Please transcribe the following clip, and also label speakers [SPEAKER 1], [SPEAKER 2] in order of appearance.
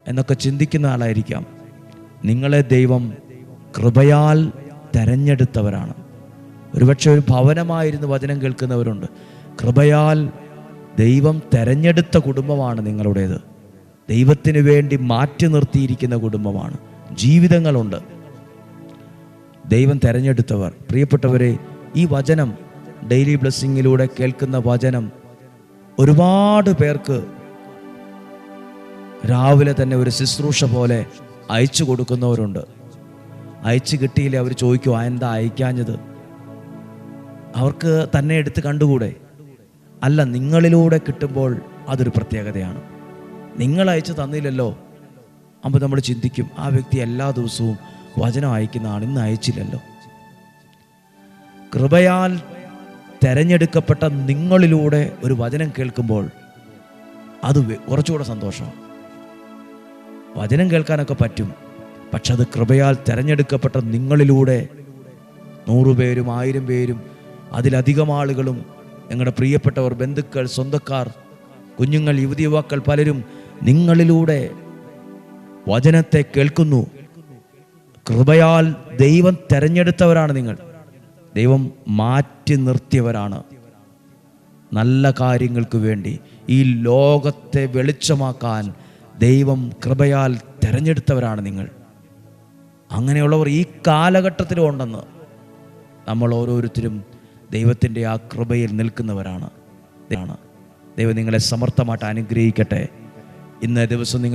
[SPEAKER 1] എന്നൊക്കെ ചിന്തിക്കുന്ന ആളായിരിക്കാം. നിങ്ങളെ ദൈവം കൃപയാൽ തെരഞ്ഞെടുത്തവരാണ്. ഒരുപക്ഷെ ഒരു ഭവനമായിരുന്നു വചനം കേൾക്കുന്നവരുണ്ട്. കൃപയാൽ ദൈവം തെരഞ്ഞെടുത്ത കുടുംബമാണ് നിങ്ങളുടേത്. ദൈവത്തിന് വേണ്ടി മാറ്റി നിർത്തിയിരിക്കുന്ന കുടുംബമാണ്. ജീവിതങ്ങളുണ്ട്. ദൈവം തെരഞ്ഞെടുത്തവർ. പ്രിയപ്പെട്ടവരെ, ഈ വചനം ഡെയിലി ബ്ലെസ്സിങ്ങിലൂടെ കേൾക്കുന്ന വചനം ഒരുപാട് പേർക്ക് രാവിലെ തന്നെ ഒരു ശുശ്രൂഷ പോലെ അയച്ചു കൊടുക്കുന്നവരുണ്ട്. അയച്ചു കിട്ടിയില്ലേ അവർ ചോദിക്കും, എന്താ അയക്കാഞ്ഞത്? അവർക്ക് തന്നെ എടുത്ത് കണ്ടുകൂടെ? അല്ല, നിങ്ങളിലൂടെ കിട്ടുമ്പോൾ അതൊരു പ്രത്യേകതയാണ്. നിങ്ങൾ അയച്ചു തന്നില്ലല്ലോ. അപ്പോൾ നമ്മൾ ചിന്തിക്കും, ആ വ്യക്തി എല്ലാ ദിവസവും വചനം അയക്കുന്നതാണ്, ഇന്ന് അയച്ചില്ലല്ലോ. കൃപയാൽ തെരഞ്ഞെടുക്കപ്പെട്ട നിങ്ങളിലൂടെ ഒരു വചനം കേൾക്കുമ്പോൾ അത് കുറച്ചുകൂടെ സന്തോഷമാണ്. വചനം കേൾക്കാനൊക്കെ പറ്റും, പക്ഷെ അത് കൃപയാൽ തെരഞ്ഞെടുക്കപ്പെട്ട നിങ്ങളിലൂടെ 100 പേരും 1000 പേരും അതിലധികം ആളുകളും, നിങ്ങളുടെ പ്രിയപ്പെട്ടവർ, ബന്ധുക്കൾ, സ്വന്തക്കാർ, കുഞ്ഞുങ്ങൾ, യുവതി യുവാക്കൾ പലരും നിങ്ങളിലൂടെ വചനത്തെ കേൾക്കുന്നു. കൃപയാൽ ദൈവം തെരഞ്ഞെടുത്തവരാണ് നിങ്ങൾ. ദൈവം മാറ്റി നിർത്തിയവരാണ് നല്ല കാര്യങ്ങൾക്ക് വേണ്ടി. ഈ ലോകത്തെ വെളിച്ചമാക്കാൻ ദൈവം കൃപയാൽ തെരഞ്ഞെടുത്തവരാണ് നിങ്ങൾ. അങ്ങനെയുള്ളവർ ഈ കാലഘട്ടത്തിലും ഉണ്ടെന്ന്. നമ്മൾ ഓരോരുത്തരും ദൈവത്തിൻ്റെ ആ കൃപയിൽ നിൽക്കുന്നവരാണ്. ദൈവം നിങ്ങളെ സമർത്ഥമായിട്ട് അനുഗ്രഹിക്കട്ടെ. ഇന്നേ ദിവസം നിങ്ങൾ